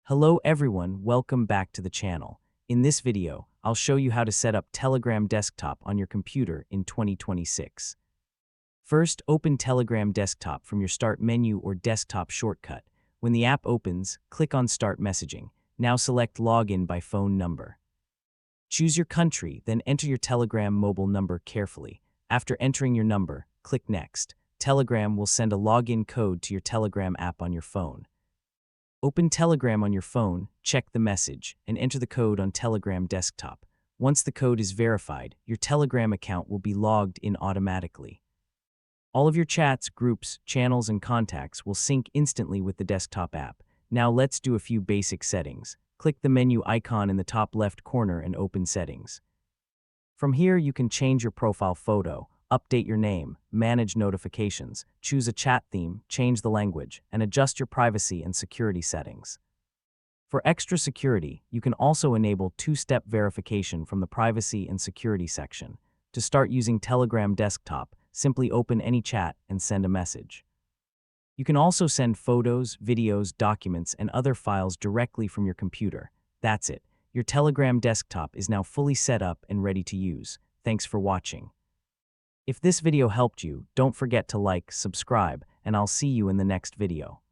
Hello everyone, welcome back to the channel. In this video, I'll show you how to set up Telegram Desktop on your computer in 2026. First, open Telegram Desktop from your Start menu or desktop shortcut. When the app opens, click on Start Messaging. Now select Login by phone number. Choose your country, then enter your Telegram mobile number carefully. After entering your number, click Next. Telegram will send a login code to your Telegram app on your phone. Open Telegram on your phone, check the message, and enter the code on Telegram Desktop. Once the code is verified, your Telegram account will be logged in automatically. All of your chats, groups, channels, and contacts will sync instantly with the desktop app. Now let's do a few basic settings. Click the menu icon in the top left corner and open Settings. From here, you can change your profile photo, update your name, manage notifications, choose a chat theme, change the language, and adjust your privacy and security settings. For extra security, you can also enable two-step verification from the Privacy and Security section. To start using Telegram Desktop, simply open any chat and send a message. You can also send photos, videos, documents, and other files directly from your computer. That's it. Your Telegram Desktop is now fully set up and ready to use. Thanks for watching. If this video helped you, don't forget to like, subscribe, and I'll see you in the next video.